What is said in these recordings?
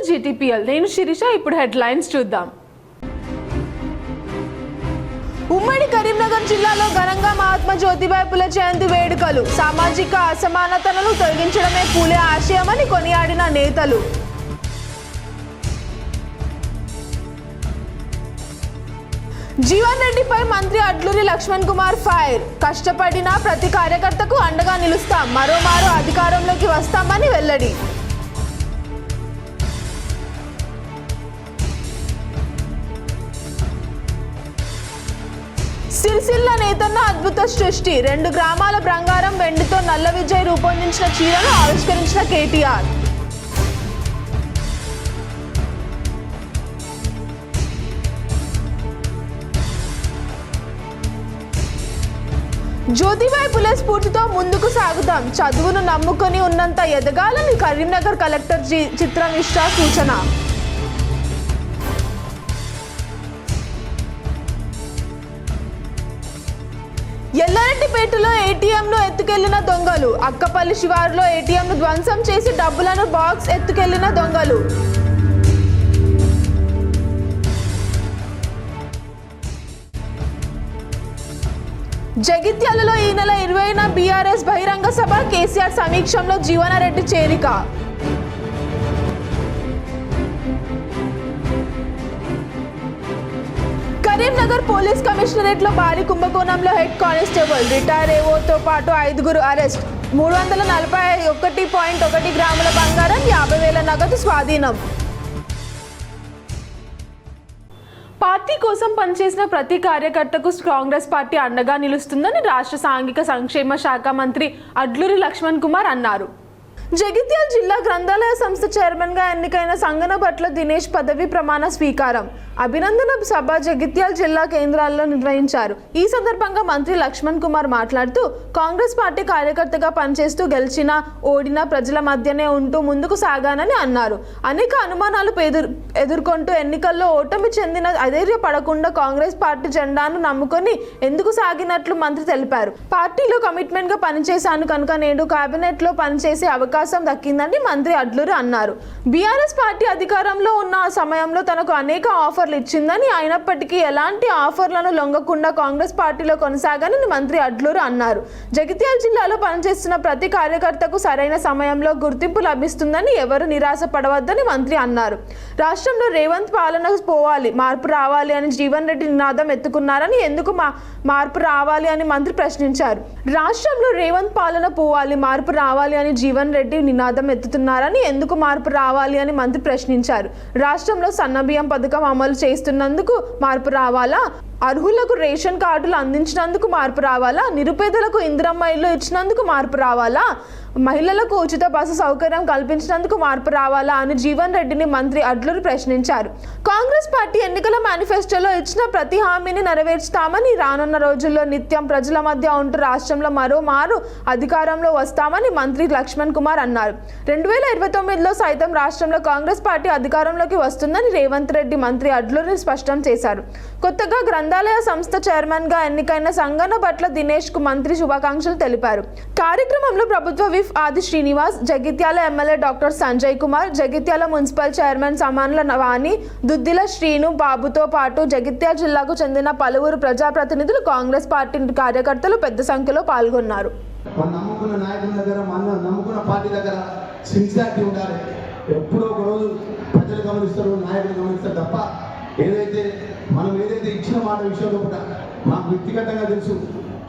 GTPL. నేను శిరీష. ఇప్పుడు headlines చూద్దాం. ఉమ్మడి కరీంనగర్ జిల్లాలో ఘనంగా మహాత్మా జ్యోతిబాయి పులే జయంతి వేడుకలు. సామాజిక అసమానతలను తొలగించడమే పూలే ఆశయమని కొనియాడిన నేతలు. జీవన్ రెడ్డిపై మంత్రి అడ్లూరి లక్ష్మణ్ కుమార్ ఫైర్. కష్టపడిన ప్రతి కార్యకర్తకు అండగా నిలుస్తాం, మరోమారు అధికారంలోకి వస్తామని వెల్లడి. సిరిసిల్ల నేతన్న అద్భుత సృష్టి. 2 గ్రామాల బంగారం వెండితో నల్ల విజయ్ రూపొందించిన చీరను ఆవిష్కరించిన కేటీఆర్. జ్యోతిబాయి పులే స్ఫూర్తితో ముందుకు సాగుతాం, చదువును నమ్ముకొని ఉన్నంత ఎదగాలని కరీంనగర్ కలెక్టర్ చిత్ర మిశ్రా సూచన. ఎల్లారెడ్డిపేటలో ఏటీఎంను ఎత్తుకెళ్లిన దొంగలు. అక్కపల్లి శివారులో ఏటీఎంను ధ్వంసం చేసి డబ్బులను బాక్స్ ఎత్తుకెళ్లిన దొంగలు. జగిత్యాలలో ఈ నెల 20న బీఆర్ఎస్ బహిరంగ సభ. కేసీఆర్ సమీక్షంలో జీవనారెడ్డి చేరిక. కరీంనగర్ పోలీస్ కమిషనరేట్ లో భారీ కుంభకోణంలో హెడ్ కానిస్టేబుల్, రిటైర్ ఏఓతో పాటు 5గురు అరెస్ట్. 341.1 గ్రాముల బంగారం, 50,000 నగదు స్వాధీనం. పార్టీ కోసం పనిచేసిన ప్రతి కార్యకర్తకు కాంగ్రెస్ పార్టీ అండగా నిలుస్తుందని రాష్ట్ర సాంఘిక సంక్షేమ శాఖ మంత్రి అడ్లూరి లక్ష్మణ్ కుమార్ అన్నారు. జగిత్యాల జిల్లా గ్రంథాలయ సంస్థ చైర్మన్గా ఎన్నికైన సంగనబట్ల దినేష్ పదవి ప్రమాణ స్వీకారం, అభినందన సభ జగిత్యాల జిల్లా కేంద్రాల్లో నిర్వహించారు. ఈ సందర్భంగా మంత్రి లక్ష్మణ్ కుమార్ మాట్లాడుతూ, కాంగ్రెస్ పార్టీ కార్యకర్తగా పనిచేస్తూ గెలిచిన ఓడిన ప్రజల మధ్యనే ఉంటూ ముందుకు సాగానని అన్నారు. అనేక అనుమానాలు ఎదుర్కొంటూ ఎన్నికల్లో ఓటమి చెందిన అధైర్యపడకుండా కాంగ్రెస్ పార్టీ జెండాను నమ్ముకొని ఎందుకు సాగినట్లు మంత్రి తెలిపారు. పార్టీలో కమిట్మెంట్ గా పనిచేశాను కనుక నేడు కేబినెట్ లో పనిచేసే అవకాశం దక్కిందని మంత్రి అడ్లూరి అన్నారు. బీఆర్ఎస్ పార్టీ అధికారంలో ఉన్న సమయంలో తనకు అనేక ఆఫర్లు ఇచ్చిందని, అయినప్పటికీ ఎలాంటి ఆఫర్లను లొంగకుండా కాంగ్రెస్ పార్టీలో కొనసాగానని మంత్రి అడ్లూరి అన్నారు. జగిత్యాల జిల్లాలో పనిచేస్తున్న ప్రతి కార్యకర్తకు సరైన సమయంలో గుర్తింపు లభిస్తుందని, ఎవరు నిరాశ పడవద్దని మంత్రి అన్నారు. రాష్ట్రంలో రేవంత్ పాలన పోవాలి, మార్పు రావాలి అని జీవన్ రెడ్డి నినాదం ఎత్తుకున్నారని, ఎందుకు మార్పు రావాలి అని మంత్రి ప్రశ్నించారు. రాష్ట్రంలో రేవంత్ పాలన పోవాలి, మార్పు రావాలి అని జీవన్ రెడ్డి నినాదం ఎత్తుతున్నారని, ఎందుకు మార్పు రావాలి అని మంత్రి ప్రశ్నించారు. రాష్ట్రంలో సన్నబియ్యం పథకం అమలు చేస్తున్నందుకు మార్పు రావాలా? అర్హులకు రేషన్ కార్డులు అందించినందుకు మార్పు రావాలా? నిరుపేదలకు ఇందిరమ్మ ఇల్లు ఇచ్చినందుకు మార్పు రావాలా? మహిళలకు ఉచిత బస్సు సౌకర్యం కల్పించినందుకు మార్పు రావాలా అని జీవన్ రెడ్డిని మంత్రి అడ్లూరి ప్రశ్నించారు. కాంగ్రెస్ పార్టీ ఎన్నికల మేనిఫెస్టోలో ఇచ్చిన ప్రతి హామీని నెరవేర్చుతామని, రానున్న రోజుల్లో నిత్యం ప్రజల మధ్య ఉంటూ రాష్ట్రంలో మరోమారు అధికారంలో వస్తామని మంత్రి లక్ష్మణ్ కుమార్ అన్నారు. 2029లో సైతం రాష్ట్రంలో కాంగ్రెస్ పార్టీ అధికారంలోకి వస్తుందని రేవంత్ రెడ్డి మంత్రి అడ్లూరిని స్పష్టం చేశారు. కొత్తగా గ్రంథాలయ సంస్థ చైర్మన్ గా ఎన్నికైన సంగనబట్ల దినేష్ కు మంత్రి శుభాకాంక్షలు తెలిపారు. కార్యక్రమంలో ప్రభుత్వ whip Adi Srinivas, Jagtial MLA doctor Sanjay Kumar, Jagtial municipal chairman Samanla Vani, Duddila Srinu బాబుతో పాటు జగిత్యాల జిల్లాకు చెందిన పలువురు ప్రజాప్రతినిధులు, కాంగ్రెస్ పార్టీ కార్యకర్తలు పెద్ద సంఖ్యలో పాల్గొన్నారు. ఎప్పుడో ఒక రోజు ప్రజలు గమనిస్తారు, నాయకులు గమనిస్తారు తప్ప ఏదైతే ఇచ్చిన మాట విషయంలో కూడా మాకు వ్యక్తిగతంగా తెలుసు.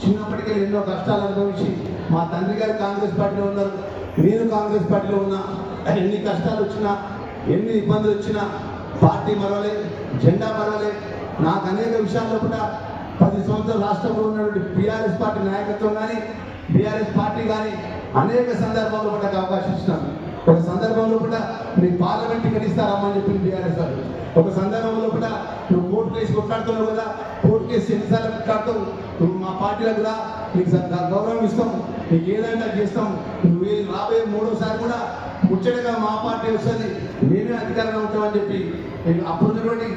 చిన్నప్పటికే ఎన్నో కష్టాలు అనుభవించి మా తండ్రి గారు కాంగ్రెస్ పార్టీలో ఉన్నారు, నేను కాంగ్రెస్ పార్టీలో ఉన్నా. ఎన్ని కష్టాలు వచ్చినా, ఎన్ని ఇబ్బందులు వచ్చినా పార్టీ మరవలే, జెండా మరవలే. నాకు అనేక విషయాల్లో కూడా 10 సంవత్సరాలు రాష్ట్రంలో ఉన్నటువంటి బీఆర్ఎస్ పార్టీ నాయకత్వం కానీ, బీఆర్ఎస్ పార్టీ కానీ అనేక సందర్భాల్లో కూడా అవకాశం ఇచ్చినాను. ఒక సందర్భంలో కూడా మీ పార్లమెంట్ టికెట్ ఇస్తారమ్మని చెప్పింది బీఆర్ఎస్ వాళ్ళు. ఒక సందర్భంలో కూడా నువ్వు కోర్టు కేసు కొట్లాడుతున్నావు కదా, కోర్టు కేసు ఎన్నిసార్లు కొట్లాడుతావు, నువ్వు మా పార్టీలకు రా, నీకు గౌరవం ఇస్తాం, నీకు ఏదైనా చేస్తాం, నువ్వు రాబోయే 3వసారి కూడా ముచ్చటగా మా పార్టీ వస్తుంది, మేమే అధికారంలో ఉంటామని చెప్పి అప్పుడున్నటువంటి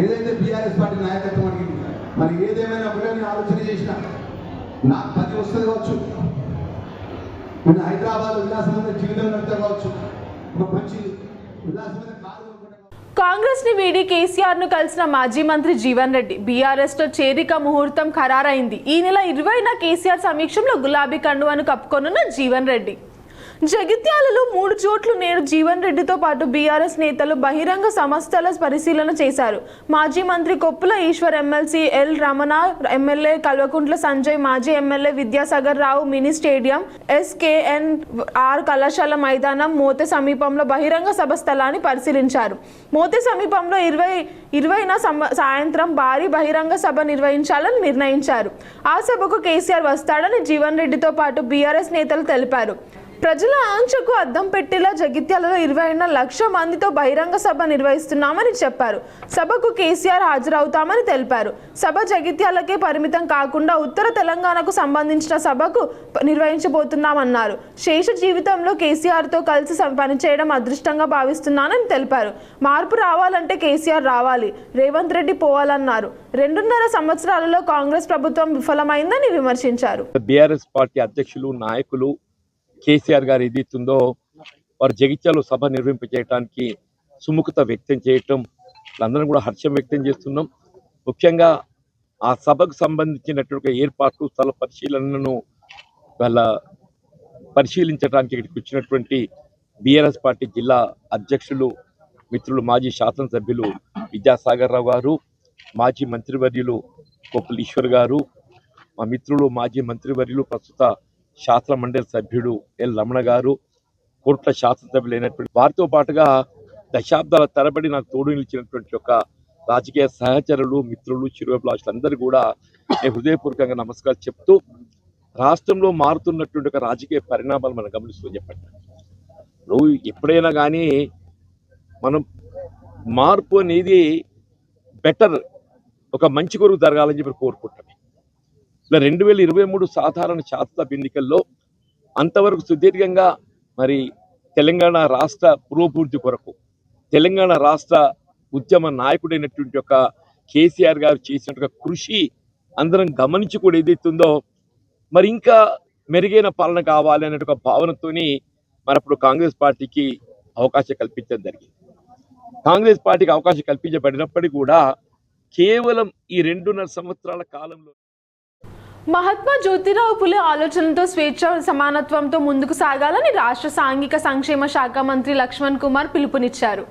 ఏదైతే బీఆర్ఎస్ పార్టీ నాయకత్వం అడిగింది. మరి ఏదేమైనా కూడా నేను ఆలోచన చేసిన, నాకు 10 వస్తుంది కావచ్చు, నేను హైదరాబాద్ విలాసమైన జీవితం నడుపుతా కావచ్చు, ఒక మంచి విలాసమైన కారు కాంగ్రెస్ ని వీడి కేసీఆర్ ను కలిసిన మాజీ మంత్రి జీవన్ రెడ్డి బీఆర్ఎస్ లో చేరిక ముహూర్తం ఖరారైంది. ఈ నెల 20న కేసీఆర్ సమీక్షంలో గులాబీ కండువాను కప్పుకొనున్న జీవన్ రెడ్డి. జగిత్యాలలో 3 చోట్ల నేడు జీవన్ రెడ్డితో పాటు బీఆర్ఎస్ నేతలు బహిరంగ సమస్యల పరిశీలన చేశారు. మాజీ మంత్రి Koppula Eshwar, MLC L Ramana, MLA Kalvakuntla Sanjay, మాజీ MLA Vidyasagar Rao mini stadium, SKNR కళాశాల మైదానం, మోతే సమీపంలో బహిరంగ సభ స్థలాన్ని పరిశీలించారు. మోతే సమీపంలో 20న సాయంత్రం భారీ బహిరంగ సభ నిర్వహించాలని నిర్ణయించారు. ఆ సభకు కేసీఆర్ వస్తాడని జీవన్ రెడ్డితో పాటు బీఆర్ఎస్ నేతలు తెలిపారు. ప్రజల ఆంక్షకు అద్దం పెట్టేలా జగిత్యాలలో 20 లక్షల మందితో బహిరంగ సభ నిర్వహిస్తున్నామని చెప్పారు. సభకు కేసీఆర్ హాజరవుతామని తెలిపారు. సభ జగిత్యాలకే పరిమితం కాకుండా ఉత్తర తెలంగాణకు సంబంధించిన సభకు నిర్వహించబోతున్నామన్నారు. శేష జీవితంలో కేసీఆర్తో కలిసి పనిచేయడం అదృష్టంగా భావిస్తున్నానని తెలిపారు. మార్పు రావాలంటే కేసీఆర్ రావాలి, రేవంత్ రెడ్డి పోవాలన్నారు. 2.5 సంవత్సరాలలో కాంగ్రెస్ ప్రభుత్వం విఫలమైందని విమర్శించారు. బీఆర్ఎస్ పార్టీ అధ్యక్షులు, నాయకులు కేసీఆర్ గారు ఏదైతుందో వారు జగిత్యాలో సభ నిర్వహింపజేయడానికి సుముఖత వ్యక్తం చేయటం అందరం కూడా హర్షం వ్యక్తం చేస్తున్నాం. ముఖ్యంగా ఆ సభకు సంబంధించినటువంటి ఏర్పాట్లు, స్థల పరిశీలనను వాళ్ళ పరిశీలించడానికి ఇక్కడికి వచ్చినటువంటి బీఆర్ఎస్ పార్టీ జిల్లా అధ్యక్షులు మిత్రులు మాజీ శాసనసభ్యులు విద్యాసాగర్ రావు గారు, మాజీ మంత్రివర్యులు కొప్పుల ఈశ్వర్ గారు, మా మిత్రులు మాజీ మంత్రివర్యులు ప్రస్తుత శాసన మండలి సభ్యుడు ఎల్ రమణ గారు, కోట్ల శాసనసభ్యులైనటువంటి వారితో పాటుగా దశాబ్దాల తరబడి నాకు తోడు నిలిచినటువంటి ఒక రాజకీయ సహచరులు, మిత్రులు, చిరువభిలాషులందరూ కూడా నేను హృదయపూర్వకంగా నమస్కారం చెప్తూ రాష్ట్రంలో మారుతున్నటువంటి ఒక రాజకీయ పరిణామాలు మనం గమనిస్తూ చెప్పండి. నువ్వు ఎప్పుడైనా కానీ మనం మార్పు అనేది బెటర్, ఒక మంచి కొరకు జరగాలని చెప్పి కోరుకుంటాం. ఇలా 2023 సాధారణ శాసనసభ ఎన్నికల్లో అంతవరకు సుదీర్ఘంగా మరి తెలంగాణ రాష్ట్ర పురోభివృద్ధి కొరకు తెలంగాణ రాష్ట్ర ఉద్యమ నాయకుడైనటువంటి ఒక కేసీఆర్ గారు చేసినట్టుగా కృషి అందరం గమనించి కూడా ఏదైతుందో మరి ఇంకా మెరుగైన పాలన కావాలి అనే ఒక భావనతోని మరి అప్పుడు కాంగ్రెస్ పార్టీకి అవకాశం కల్పించడం జరిగింది. కాంగ్రెస్ పార్టీకి అవకాశం కల్పించబడినప్పటికీ కూడా కేవలం ఈ 2.5 సంవత్సరాల కాలంలో మహాత్మా జ్యోతిరావు పులే ఆలోచనలతో స్వేచ్ఛ సమానత్వంతో ముందుకు సాగాలని రాష్ట్ర సాంఘిక సంక్షేమ శాఖ మంత్రి లక్ష్మణ్ కుమార్ పిలుపునిచ్చారు.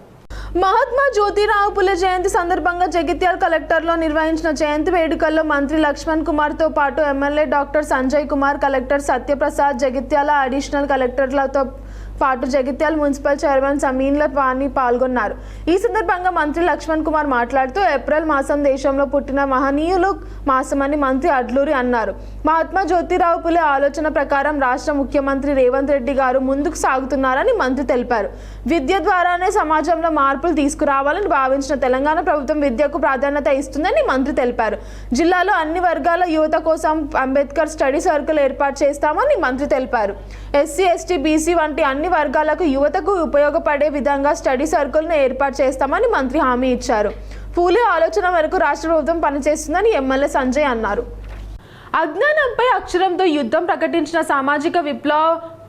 మహాత్మా జ్యోతిరావు పులే జయంతి సందర్భంగా జగిత్యాల కలెక్టర్లో నిర్వహించిన జయంతి వేడుకల్లో మంత్రి లక్ష్మణ్ కుమార్తో పాటు MLA doctor Sanjay Kumar, collector Satyaprasad, Jagtial additional కలెక్టర్లతో పాటు జగిత్యాల మున్సిపల్ చైర్మన్ సమీన్ల వాణి పాల్గొన్నారు. ఈ సందర్భంగా మంత్రి లక్ష్మణ్ కుమార్ మాట్లాడుతూ ఏప్రిల్ మాసం దేశంలో పుట్టిన మహనీయులు మాసమని మంత్రి అడ్లూరి అన్నారు. మహాత్మా జ్యోతిరావు పులే ఆలోచన ప్రకారం రాష్ట్ర ముఖ్యమంత్రి రేవంత్ రెడ్డి గారు ముందుకు సాగుతున్నారని మంత్రి తెలిపారు. విద్య ద్వారానే సమాజంలో మార్పులు తీసుకురావాలని భావించిన తెలంగాణ ప్రభుత్వం విద్యకు ప్రాధాన్యత ఇస్తుందని మంత్రి తెలిపారు. జిల్లాలో అన్ని వర్గాల యువత కోసం అంబేద్కర్ స్టడీ సర్కిల్ ఏర్పాటు చేస్తామని మంత్రి తెలిపారు. ఎస్సీ, ఎస్టీ, బీసీ వంటి అన్ని వర్గాలకు యువతకు ఉపయోగపడే విధంగా స్టడీ సర్కిల్ను ఏర్పాటు చేస్తామని మంత్రి హామీ ఇచ్చారు. పూలే ఆలోచన వరకు రాష్ట్ర ప్రభుత్వం పనిచేస్తుందని ఎమ్మెల్యే సంజయ్ అన్నారు. అజ్ఞానంపై అక్షరంతో యుద్ధం ప్రకటించిన సామాజిక విప్లవ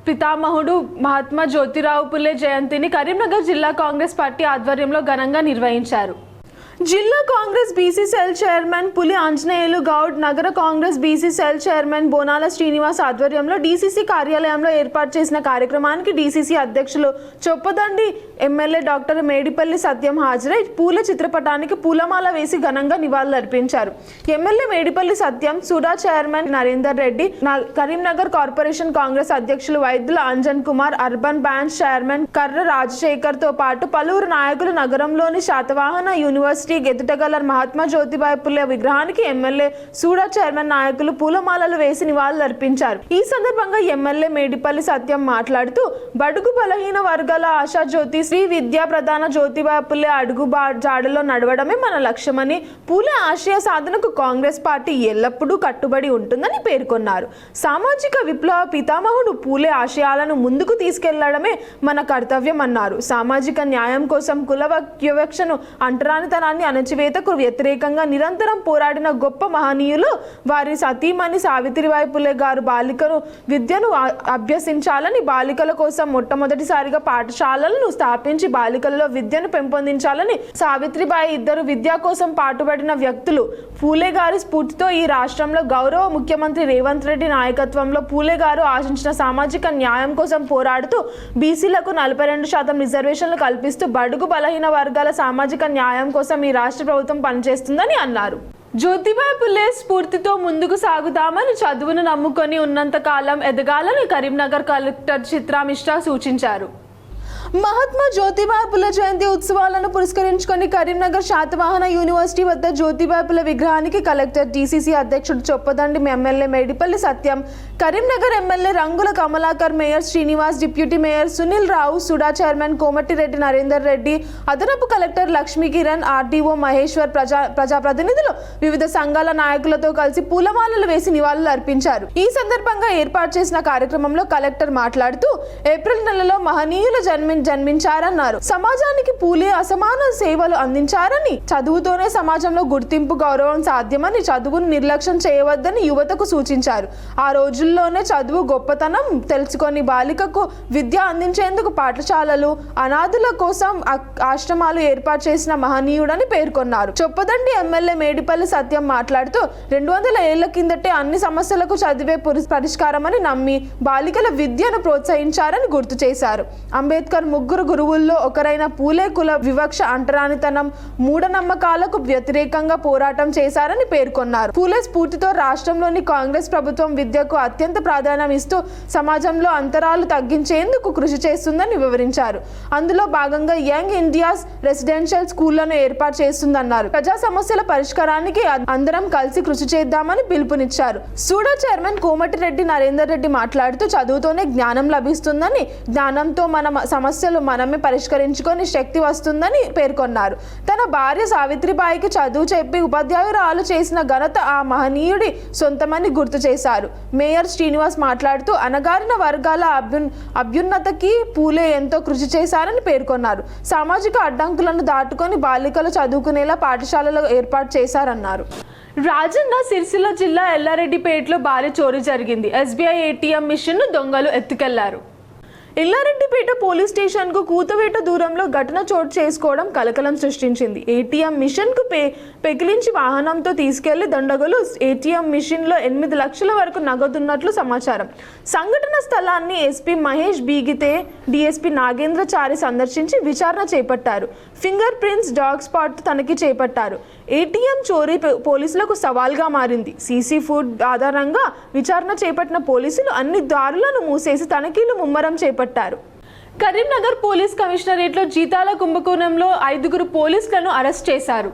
పితామహుడు మహాత్మా జ్యోతిరావు పులే జయంతిని కరీంనగర్ జిల్లా కాంగ్రెస్ పార్టీ ఆధ్వర్యంలో ఘనంగా నిర్వహించారు. జిల్లా కాంగ్రెస్ బీసీ సెల్ చైర్మన్ పులి ఆంజనేయులు గౌడ్, నగర కాంగ్రెస్ బీసీ సెల్ చైర్మన్ బోనాల శ్రీనివాస్ ఆధ్వర్యంలో డీసీసీ కార్యాలయంలో ఏర్పాటు చేసిన కార్యక్రమానికి డీసీసీ అధ్యక్షులు చొప్పదండి ఎమ్మెల్యే డాక్టర్ మేడిపల్లి సత్యం హాజరై పూల చిత్రపటానికి పూలమాల వేసి ఘనంగా నివాళులర్పించారు. ఎమ్మెల్యే మేడిపల్లి సత్యం, సుడా చైర్మన్ నరేందర్ రెడ్డి, కరీంనగర్ కార్పొరేషన్ కాంగ్రెస్ అధ్యక్షులు వైద్యుల Anjan Kumar, urban branch chairman కర్ర రాజశేఖర్ తో పాటు పలువురు నాయకులు నగరంలోని శాతవాహన యూనివర్సిటీ ఎదుటగల మహాత్మా జ్యోతిబాయి పులే విగ్రహానికి ఎమ్మెల్యే సూడా చైర్మన్ నాయకులు పూలమాలలు వేసి నివాళులర్పించారు. ఈ సందర్భంగా ఎమ్మెల్యే మేడిపల్లి సత్యం మాట్లాడుతూ బడుగు బలహీన వర్గాల ఆశాజ్యోతి శ్రీ విద్యా ప్రధాన జ్యోతిబాయి పులే అడుగు జాడలో నడవడమే మన లక్ష్యమని, పూలే ఆశయ సాధనకు కాంగ్రెస్ పార్టీ ఎల్లప్పుడూ కట్టుబడి ఉంటుందని పేర్కొన్నారు. సామాజిక విప్లవ పితామహుడు పూలే ఆశయాలను ముందుకు తీసుకెళ్లడమే మన కర్తవ్యం అన్నారు. సామాజిక న్యాయం కోసం కుల వివక్షను, అంటరానితనాన్ని అన్యాయాన్ని అణచివేతకు వ్యతిరేకంగా నిరంతరం పోరాడిన గొప్ప మహనీయులు. వారి సతీమణి సావిత్రిబాయి పులే గారు బాలికను విద్యను అభ్యసించాలని, బాలికల కోసం మొట్టమొదటిసారిగా పాఠశాలలను స్థాపించి బాలికలలో విద్యను పెంపొందించాలని సావిత్రిబాయి ఇద్దరు విద్య కోసం పాటుపడిన వ్యక్తులు. పూలే గారి స్ఫూర్తితో ఈ రాష్ట్రంలో గౌరవ ముఖ్యమంత్రి రేవంత్ రెడ్డి నాయకత్వంలో పూలే గారు ఆశించిన సామాజిక న్యాయం కోసం పోరాడుతూ బీసీలకు 42% రిజర్వేషన్లు కల్పిస్తూ బడుగు బలహీన వర్గాల సామాజిక న్యాయం కోసం ఈ రాష్ట్ర ప్రభుత్వం పనిచేస్తుందని అన్నారు. జ్యోతిబాయి పులే స్ఫూర్తితో ముందుకు సాగుతామని, చదువును నమ్ముకొని ఉన్నంత కాలం ఎదగాలని కరీంనగర్ కలెక్టర్ చిత్రా మిశ్రా సూచించారు. మహాత్మా జ్యోతిబాయి పులే జయంతి ఉత్సవాలను పురస్కరించుకొని కరీంనగర్ శాతవాహన యూనివర్సిటీ వద్ద జ్యోతిబాయి పులే విగ్రహానికి కలెక్టర్ టీసీసీ అధ్యక్షుడు Choppadandi MLA Medipalli Satyam, Karimnagar MLA Rangula Kamalakar, mayor Srinivas, deputy mayor Sunil Rao, SUDA chairman Komatireddy Narender Reddy, అదనపు కలెక్టర్ లక్ష్మీ కిరణ్, ఆర్డీఓ మహేశ్వర్, ప్రజాప్రతినిధులు, వివిధ సంఘాల నాయకులతో కలిసి పూలమాలలు వేసి నివాళులు అర్పించారు. ఈ సందర్భంగా ఏర్పాటు చేసిన కార్యక్రమంలో కలెక్టర్ మాట్లాడుతూ ఏప్రిల్ నెలలో మహనీయులు జన్మించారన్నారు. సమాజానికి పూలే అసమాన సేవలు అందించారని, చదువుతోనే సమాజంలో గుర్తింపు, గౌరవం సాధ్యమని, చదువును నిర్లక్ష్యం చేయవద్దని యువతకు సూచించారు. ఆ రోజుల్లోనే చదువు గొప్పతనం తెలుసుకొని బాలికకు విద్య అందించేందుకు పాఠశాలలు, అనాథుల కోసం ఆశ్రమాలు ఏర్పాటు చేసిన మహనీయుడని పేర్కొన్నారు. చొప్పదండి ఎమ్మెల్యే మేడిపల్లి సత్యం మాట్లాడుతూ 200 ఏళ్ల కిందటే అన్ని సమస్యలకు చదివే పరిష్కారమని నమ్మి బాలికల విద్యను ప్రోత్సహించారని గుర్తు చేశారు. అంబేద్కర్ ముగ్గురు గురువుల్లో ఒకరైన పూలే కుల వివక్ష, అంటరానితనం, మూఢనమ్మకాలకు వ్యతిరేకంగా పోరాటం చేశారని పేర్కొన్నారు. పూలే స్ఫూర్తితో రాష్ట్రంలోని కాంగ్రెస్ ప్రభుత్వం విద్యకు అత్యంత ప్రాధాన్యం ఇస్తూ సమాజంలో అంతరాలు తగ్గించేందుకు కృషి చేస్తుందని వివరించారు. అందులో భాగంగా యంగ్ ఇండియాస్ రెసిడెన్షియల్ స్కూళ్లను ఏర్పాటు చేస్తుందన్నారు. ప్రజా సమస్యల పరిష్కారానికి అందరం కలిసి కృషి చేద్దామని పిలుపునిచ్చారు. సూడా చైర్మన్ కోమటిరెడ్డి నరేందర్ రెడ్డి మాట్లాడుతూ చదువుతోనే జ్ఞానం లభిస్తుందని, జ్ఞానంతో మన సమస్యలు మనమే పరిష్కరించుకొని శక్తి వస్తుందని పేర్కొన్నారు. తన భార్య సావిత్రిబాయికి చదువు చెప్పి ఉపాధ్యాయురాలు చేసిన ఘనత ఆ మహనీయుడి సొంతమని గుర్తు చేశారు. మేయర్ శ్రీనివాస్ మాట్లాడుతూ అణగారిన వర్గాల అభ్యున్నతకి పూలే ఎంతో కృషి చేశారని పేర్కొన్నారు. సామాజిక అడ్డంకులను దాటుకొని బాలికలు చదువుకునేలా పాఠశాలలు ఏర్పాటు చేశారన్నారు. రాజన్న సిరిసిల్ల జిల్లా ఎల్లారెడ్డిపేటలో భారీ చోరీ జరిగింది. ఎస్బీఐ ఏటీఎం మిషన్ను దొంగలు ఎత్తుకెళ్లారు. ఎల్లారెడ్డిపేట పోలీస్ స్టేషన్కు కూతవేట దూరంలో ఘటన చోటు చేసుకోవడం కలకలం సృష్టించింది. ఏటీఎం మిషన్కు పెకిలించి వాహనంతో తీసుకెళ్లి దండగులు ఏటీఎం మిషన్లో 8 లక్షల వరకు నగదున్నట్లు సమాచారం. సంఘటన స్థలాన్ని ఎస్పీ మహేష్ బీగితే డీఎస్పీ నాగేంద్రచారి సందర్శించి విచారణ చేపట్టారు. ఫింగర్ ప్రింట్స్, డాగ్ స్పాట్ తనిఖీ చేపట్టారు. ఏటీఎం చోరీ పోలీసులకు సవాల్గా మారింది. సీసీ ఫుడ్ ఆధారంగా విచారణ చేపట్టిన పోలీసులు అన్ని దారులను మూసేసి తనిఖీలు ముమ్మరం చేపట్టారు. కరీంనగర్ పోలీస్ కమిషనరేట్లో జీతాల కుంభకోణంలో 5 పోలీసులను అరెస్ట్ చేశారు.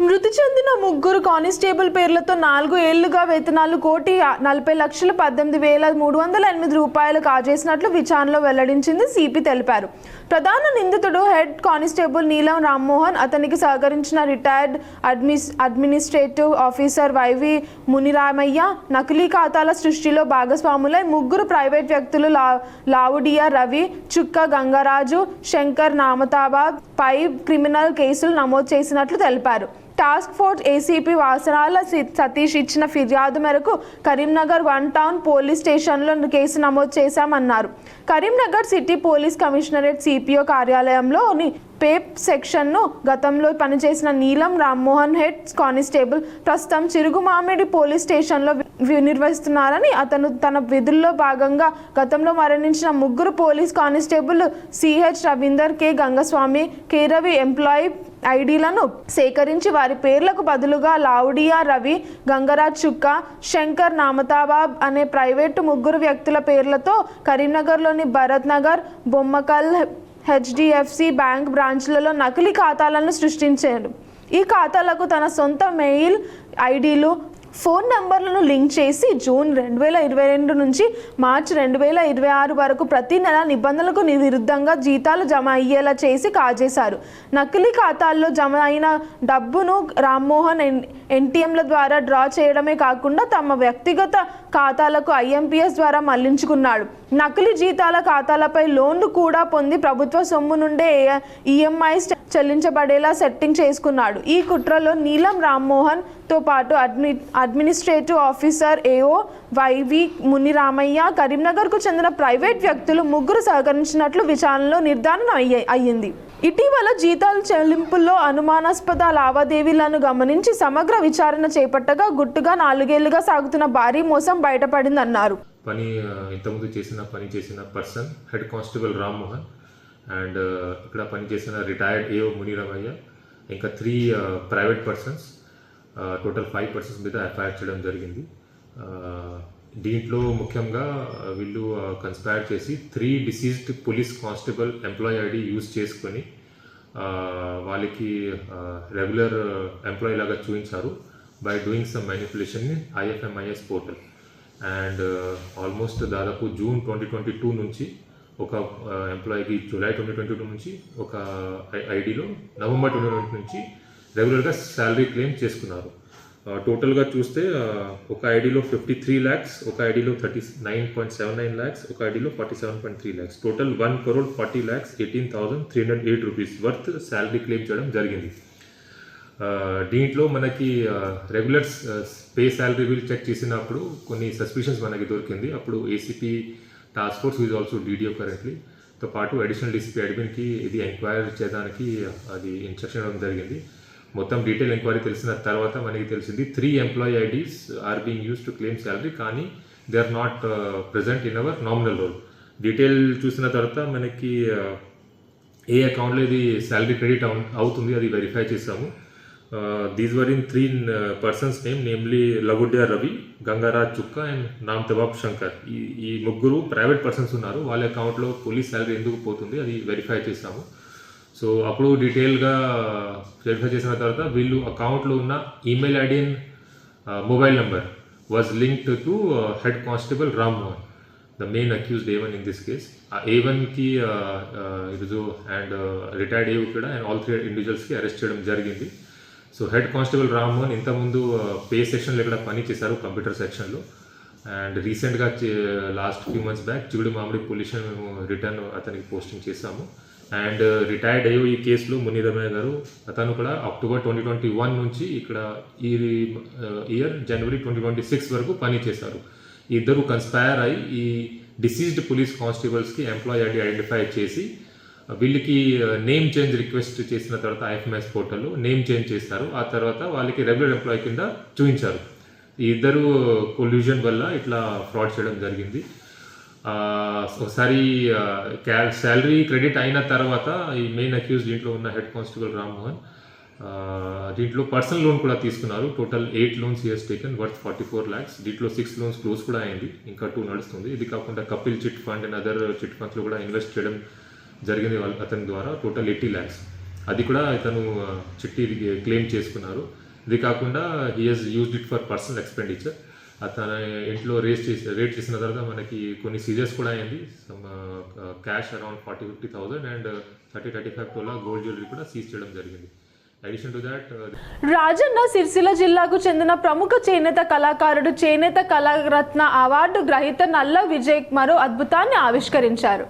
మృతి చెందిన 3 కానిస్టేబుల్ పేర్లతో 4 ఏళ్లుగా వేతనాలు 1,40,18,308 రూపాయలు కాజేసినట్లు విచారణలో వెల్లడించింది సిపి తెలిపారు. ప్రధాన నిందితుడు హెడ్ కానిస్టేబుల్ నీలం రామ్మోహన్, అతనికి సహకరించిన retired administrative officer YV Muniramaiah నకిలీ ఖాతాల సృష్టిలో భాగస్వాములై 3 ప్రైవేట్ వ్యక్తులు లావుడియా రవి, చుక్క గంగరాజు, శంకర్ నామతాబాద్ పై క్రిమినల్ కేసులు నమోదు చేసినట్లు తెలిపారు. Task force ACP Vasanala Satish ఇచ్చిన ఫిర్యాదు మేరకు కరీంనగర్ 1 టౌన్ పోలీస్ స్టేషన్లో కేసు నమోదు చేశామన్నారు. Karimnagar city police commissionerate CPO కార్యాలయంలోని పేప్ సెక్షన్ను గతంలో పనిచేసిన నీలం రామ్మోహన్ హెడ్ కానిస్టేబుల్ ప్రస్తుతం చిరుగుమామిడి పోలీస్ స్టేషన్లో నిర్వహిస్తున్నారని, అతను తన విధుల్లో భాగంగా గతంలో మరణించిన 3 police constable CH Ravinder, K Gangaswamy, K Ravi employee ఐడీలను సేకరించి వారి పేర్లకు బదులుగా లావుడియా రవి, గంగరాజ్ చుక్క, శంకర్ నామతాబాబ్ అనే ప్రైవేటు 3 వ్యక్తుల పేర్లతో కరీంనగర్లోని భరత్ నగర్, బొమ్మకల్, హెచ్డిఎఫ్సి బ్యాంక్ బ్రాంచ్లలో నకిలీ ఖాతాలను సృష్టించాడు. ఈ ఖాతాలకు తన సొంత మెయిల్ ఐడీలు, ఫోన్ నంబర్లను లింక్ చేసి జూన్ 2022 నుంచి మార్చి 2026 వరకు ప్రతి నెల నిబంధనలకు విరుద్ధంగా జీతాలు జమ అయ్యేలా చేసి కాజేశారు. నకిలీ ఖాతాల్లో జమ అయిన డబ్బును రామ్మోహన్ ఎన్టీఎంల ద్వారా డ్రా చేయడమే కాకుండా తమ వ్యక్తిగత ఖాతాలకు ఐఎంపీఎస్ ద్వారా మళ్లించుకున్నాడు. నకిలీ జీతాల ఖాతాలపై లోన్లు కూడా పొంది ప్రభుత్వ సొమ్ము నుండే ఈఎంఐస్ చెల్లించబడేలా సెట్టింగ్ చేసుకున్నాడు. ఈ కుట్రలో నీలం రామ్మోహన్ తో పాటు administrative officer AO YV Muniramaiah, కరీంనగర్కు చెందిన ప్రైవేట్ వ్యక్తులు ముగ్గురు సహకరించినట్లు విచారణలో నిర్ధారణ అయ్యింది. ఇటీవల జీతాల చెల్లింపుల్లో అనుమానాస్పద లావాదేవీలను గమనించి సమగ్ర విచారణ చేపట్టగా గుట్టుగా 4 ఏళ్లుగా సాగుతున్న భారీ మోసం బయటపడిందన్నారు. ఇంతకుముందు చేసిన person head constable Rammohan and ఇక్కడ పనిచేసిన రిటైర్డ్ ఏఓ మునిరామయ్య, ఇంకా 3 ప్రైవేట్ పర్సన్స్, టోటల్ 5 పర్సన్స్ మీద ఎఫ్ఐఆర్ చేయడం జరిగింది. దీంట్లో ముఖ్యంగా వీళ్ళు కన్స్పైర్ చేసి 3 deceased police constable employee ID use చేసుకొని వాళ్ళకి రెగ్యులర్ ఎంప్లాయీ లాగా చూపించారు by doing some manipulation in IFMIS portal. And almost దాదాపు జూన్ 2022 నుంచి ఒక ఎంప్లాయీకి జూలై 2022 నుంచి ఒక ఐడిలో నవంబర్ 2020 నుంచి రెగ్యులర్గా శాలరీ క్లెయిమ్ చేసుకున్నారు. టోటల్గా చూస్తే ఒక ఐడిలో 53 lakhs, ఒక ఐడిలో 39.79 lakhs, ఒక ఐడిలో 47.3 lakhs, total 1,40,18,308 rupees worth salary claim చేయడం జరిగింది. దీంట్లో మనకి regular pay salary bill check చేసినప్పుడు కొన్ని సస్పిషన్స్ మనకి దొరికింది. అప్పుడు ACP task force is also DDO కరెంట్లీతో పాటు అడిషనల్ డీసీపీ అడ్మిన్కి ఇది ఎంక్వైరీ చేయడానికి అది ఇన్స్ట్రక్షన్ ఇవ్వడం జరిగింది. మొత్తం డీటెయిల్ ఎంక్వైరీ తెలిసిన తర్వాత మనకి తెలిసింది 3 employee IDs are being use to claim salary, కానీ they are not present in our nominal roll. Detail చూసిన తర్వాత మనకి ఏ అకౌంట్లో ఇది శాలరీ క్రెడిట్ అవుతుంది అది వెరిఫై చేసాము. These were in 3 persons name, namely Lagudya Ravi, Gangaraj Chukka and నామ్తబాబ్ Shankar. ఈ ముగ్గురు ప్రైవేట్ పర్సన్స్ ఉన్నారు. వాళ్ళ అకౌంట్లో పోలీస్ శాలరీ ఎందుకు పోతుంది అది వెరిఫై చేసాము. సో అప్పుడు డీటెయిల్గా వెరిఫై చేసిన తర్వాత వీళ్ళు అకౌంట్లో ఉన్న email ID and mobile number was linked to head constable Rammohan, the main accused A1 in this case. ఆ A1కి ఈరోజు అండ్ రిటైర్డ్ ఏఓ కూడా అండ్ ఆల్ 3 ఇండివిజువల్స్కి అరెస్ట్ చేయడం జరిగింది. సో హెడ్ కానిస్టేబుల్ రామ్మోహన్ ఇంతకుముందు పే సెక్షన్లో ఇక్కడ పని చేశారు, కంప్యూటర్ సెక్షన్లో. అండ్ రీసెంట్గా లాస్ట్ ఫ్యూ మంత్స్ బ్యాక్ చిగుడు మామిడి పోలీస్ మేము రిటర్న్ అతనికి పోస్టింగ్ చేశాము. అండ్ రిటైర్డ్ అయ్యో ఈ కేసులో మునిరామయ్య గారు, అతను కూడా అక్టోబర్ 2021 నుంచి ఇక్కడ ఈ ఇయర్ జనవరి 2026 వరకు పని చేశారు. ఇద్దరు కన్స్పైర్ అయ్యి ఈ డిసీజ్డ్ పోలీస్ కానిస్టేబుల్స్కి ఎంప్లాయీ ఐడి ఐడెంటిఫై చేసి వీళ్ళకి నేమ్ చేంజ్ రిక్వెస్ట్ చేసిన తర్వాత IFMIS పోర్టల్లో నేమ్ చేంజ్ చేస్తారు. ఆ తర్వాత వాళ్ళకి రెగ్యులర్ ఎంప్లాయీ కింద చూపించారు. ఈ ఇద్దరు కొల్యూజన్ వల్ల ఇట్లా ఫ్రాడ్ చేయడం జరిగింది. ఒకసారి శాలరీ క్రెడిట్ అయిన తర్వాత ఈ మెయిన్ అక్యూజ్ దీంట్లో ఉన్న హెడ్ కానిస్టేబుల్ రామ్మోహన్ దీంట్లో పర్సనల్ లోన్ కూడా తీసుకున్నారు. Total 8 loans he has taken worth 44 lakhs. దీంట్లో 6 loans క్లోజ్ కూడా అయింది, ఇంకా 2 నడుస్తుంది. ఇది కాకుండా Kapil chit fund and other chit ఫండ్స్లో కూడా ఇన్వెస్ట్ చేయడం జరిగింది అతని ద్వారా. టోటల్ 80 lakhs అది కూడా ఇతను చిట్టి క్లెయిమ్ చేసుకున్నారు. ఇది కాకుండా he has used it for personal expenditure. అతను ఇంట్లో రేట్ చేసిన తర్వాత మనకి కొన్ని సీజర్స్ కూడా అయింది. Some cash around 40,000-50,000 and 30-35 tola gold jewellery కూడా సీజ్ చేయడం జరిగింది. Addition to that, Rajanna Sircilla జిల్లాకు చెందిన ప్రముఖ చేనేత కళాకారుడు, చేనేత కళారత్న అవార్డు గ్రహీత నల్ల విజయ్ మరో అద్భుతాన్ని ఆవిష్కరించారు.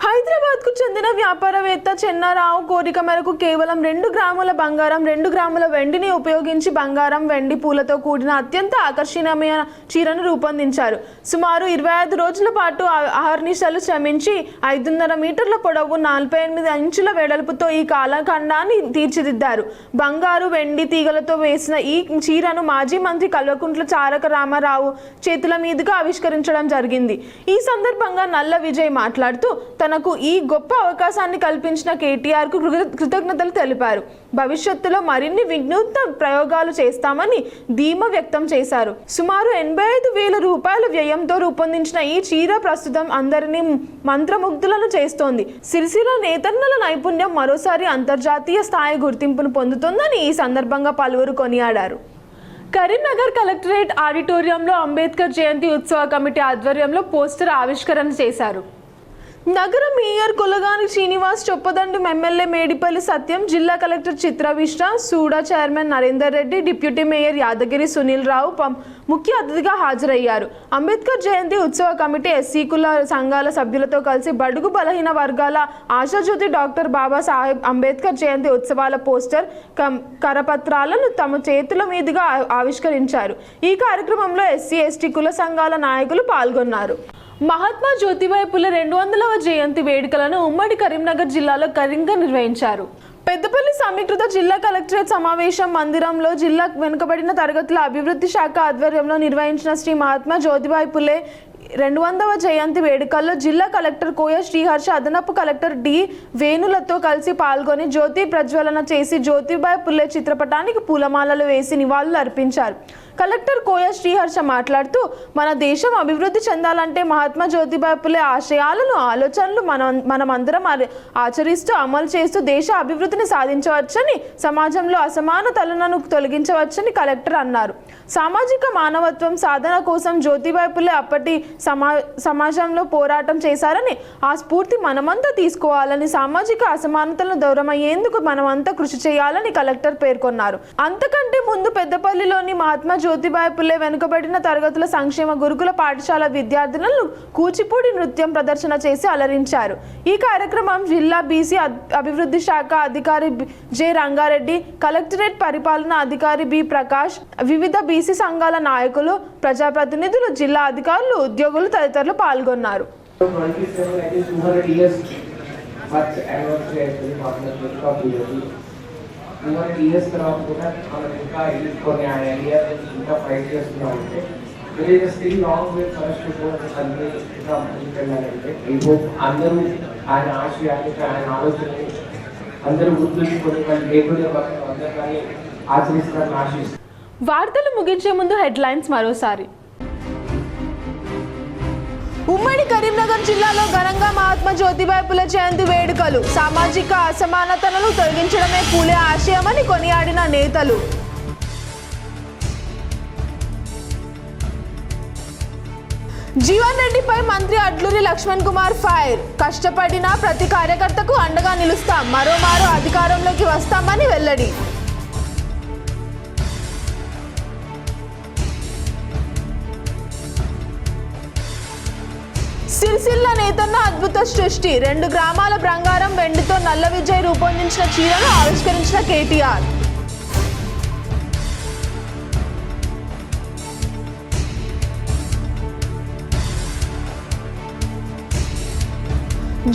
హైదరాబాద్కు చెందిన వ్యాపారవేత్త చెన్నారావు కోరిక మేరకు కేవలం 2 గ్రాముల బంగారం, 2 గ్రాముల వెండిని ఉపయోగించి బంగారం, వెండి పూలతో కూడిన అత్యంత ఆకర్షణీయమైన చీరను రూపొందించారు. సుమారు 25 రోజుల పాటు అహర్నిశలు శ్రమించి 5.5 మీటర్ల పొడవు, 48 ఇంచుల వెడల్పుతో ఈ కళాఖండాన్ని తీర్చిదిద్దారు. బంగారు, వెండి తీగలతో వేసిన ఈ చీరను మాజీ మంత్రి కల్వకుంట్ల తారక రామారావు చేతుల మీదుగా ఆవిష్కరించడం జరిగింది. ఈ సందర్భంగా నల్ల విజయ్ మాట్లాడుతూ తనకు ఈ గొప్ప అవకాశాన్ని కల్పించిన కేటీఆర్కు కృతజ్ఞతలు తెలిపారు. భవిష్యత్తులో మరిన్ని వినూత్న ప్రయోగాలు చేస్తామని ధీమా వ్యక్తం చేశారు. సుమారు 85,000 రూపాయల వ్యయంతో రూపొందించిన ఈ చీర ప్రస్తుతం అందరినీ మంత్రముగ్ధులను చేస్తోంది. సిరిసిల్ల నేతన్నల నైపుణ్యం మరోసారి అంతర్జాతీయ స్థాయి గుర్తింపును పొందుతోందని ఈ సందర్భంగా పలువురు కొనియాడారు. కరీంనగర్ కలెక్టరేట్ ఆడిటోరియంలో అంబేద్కర్ జయంతి ఉత్సవ కమిటీ ఆధ్వర్యంలో పోస్టర్ ఆవిష్కరణ చేశారు. నగర మేయర్ కొలగాని శ్రీనివాస్, చొప్పదండి ఎమ్మెల్యే మేడిపల్లి సత్యం, జిల్లా collector Chitravishta, SUDA chairman Narender Reddy, deputy mayor Yadagiri Sunil Rao ముఖ్య అతిథిగా హాజరయ్యారు. అంబేద్కర్ జయంతి ఉత్సవ కమిటీ ఎస్సీ కుల సంఘాల సభ్యులతో కలిసి బడుగు బలహీన వర్గాల ఆశాజ్యోతి డాక్టర్ బాబాసాహెబ్ అంబేద్కర్ జయంతి ఉత్సవాల పోస్టర్ కరపత్రాలను తమ చేతుల మీదుగా ఆవిష్కరించారు. ఈ కార్యక్రమంలో ఎస్సీ ఎస్టీ కుల సంఘాల నాయకులు పాల్గొన్నారు. మహాత్మా జ్యోతిబాయి పులే 200వ జయంతి వేడుకలను ఉమ్మడి కరీంనగర్ జిల్లాలో ఘనంగా నిర్వహించారు. పెద్దపల్లి సమీకృత జిల్లా కలెక్టరేట్ సమావేశం మందిరంలో జిల్లా వెనుకబడిన తరగతుల అభివృద్ధి శాఖ ఆధ్వర్యంలో నిర్వహించిన శ్రీ మహాత్మా జ్యోతిబాయి పులే 200వ జయంతి వేడుకల్లో జిల్లా కలెక్టర్ కోయ శ్రీహర్ష, అదనపు కలెక్టర్ డి వేణులతో కలిసి పాల్గొని జ్యోతి ప్రజ్వలన చేసి జ్యోతిబాయి పులే చిత్రపటానికి పూలమాలలు వేసి నివాళులు అర్పించారు. కలెక్టర్ కోయ శ్రీహర్ష మాట్లాడుతూ, మన దేశం అభివృద్ధి చెందాలంటే మహాత్మా జ్యోతిబాయి పులే ఆశయాలను, ఆలోచనలు మనమందరం ఆచరిస్తూ అమలు చేస్తూ దేశ అభివృద్ధిని సాధించవచ్చని, సమాజంలో అసమానతలను తొలగించవచ్చని కలెక్టర్ అన్నారు. సామాజిక మానవత్వం సాధన కోసం జ్యోతిబాయి పులే అప్పటి సమాజంలో పోరాటం చేశారని, ఆ స్ఫూర్తి మనమంతా తీసుకోవాలని, సామాజిక అసమానతలను దూరమయ్యేందుకు మనమంతా కృషి చేయాలని కలెక్టర్ పేర్కొన్నారు. అంతకంటే ముందు పెద్దపల్లిలోని మహాత్మా జ్యోతిబాయి పులే వెనుకబడిన తరగతుల సంక్షేమ గురుకుల పాఠశాల విద్యార్థులను కూచిపూడి నృత్యం ప్రదర్శన చేసి అలరించారు. ఈ కార్యక్రమం జిల్లా బీసీ అభివృద్ధి శాఖ అధికారి జె రంగారెడ్డి, కలెక్టరేట్ పరిపాలనా అధికారి బి ప్రకాష్, వివిధ బీసీ సంఘాల నాయకులు, ప్రజాప్రతినిధులు, జిల్లా అధికారులు, ఉద్యోగులు తదితరులు పాల్గొన్నారు. తర్వాత కూడా మనం ఇంకా కొన్ని ఐడియాస్ ఇంకా ఫైట్ చేస్తున్నామంటే still long way first country ఇంకా ముందుకెళ్ళాలంటే ఈ హోప్ అందరూ ఆయన ఆశయాన్ని, ఆయన ఆలోచనని అందరూ గుర్తుంచుకొని వాళ్ళు లేకుండా అందరూ కానీ ఆచరిస్తారని ఆశిస్తారు. వార్తలు ముగించే ముందు హెడ్లైన్స్ మరోసారి. ఉమ్మడి కరీంనగర్ జిల్లాలో ఘనంగా మహాత్మా జ్యోతిబాయి పులే జయంతి వేడుకలు. సామాజిక అసమానతలను తొలగించడమే పులే ఆశయమని కొనియాడిన నేతలు. జీవన్ రెడ్డిపై మంత్రి అడ్లూరి లక్ష్మణ్ కుమార్ ఫైర్. కష్టపడిన ప్రతి కార్యకర్తకు అండగా నిలుస్తాం, మరోమారు అధికారంలోకి వస్తామని వెల్లడి. సిరిసిల్ల నేతన్న అద్భుత సృష్టి. 2 గ్రామాల బంగారం వెండితో నల్ల విజయ్ రూపొందించిన చీరను ఆవిష్కరించిన కేటీఆర్.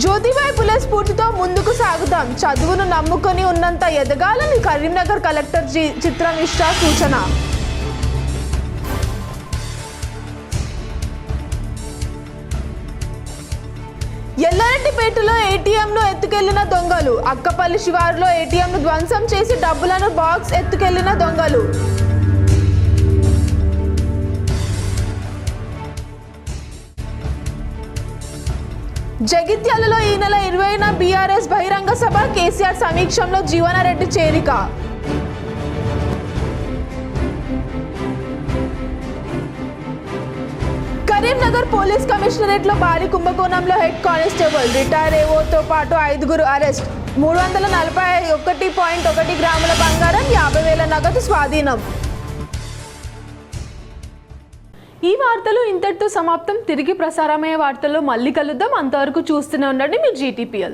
జ్యోతిబాయి పులే స్ఫూర్తితో ముందుకు సాగుతాం, చదువును నమ్ముకొని ఉన్నంత ఎదగాలని కరీంనగర్ కలెక్టర్ చిత్రవిష్ట సూచన. ఎల్లారెడ్డిపేటలో ఏటీఎంను ఎత్తుకెళ్లిన దొంగలు. అక్కపల్లి శివారులో ఏటీఎంను ధ్వంసం చేసి డబ్బులను బాక్స్ ఎత్తుకెళ్లిన దొంగలు. జగిత్యాలలో ఈ నెల 20న బీఆర్ఎస్ బహిరంగ సభ. కేసీఆర్ సమీక్షంలో జీవనారెడ్డి చేరిక. కరీంనగర్ పోలీస్ కమిషనరేట్ లో భారీ కుంభకోణంలో హెడ్ కానిస్టేబుల్, రిటైర్ ఏవోతో పాటు 5గురు అరెస్ట్. 341.1 గ్రాముల బంగారం, 50,000 నగదు స్వాధీనం. ఈ వార్తలు ఇంతటితో సమాప్తం. తిరిగి ప్రసారమయ్యే వార్తల్లో మళ్ళీ కలుద్దాం. అంతవరకు చూస్తూనే ఉండండి మీ GTPL.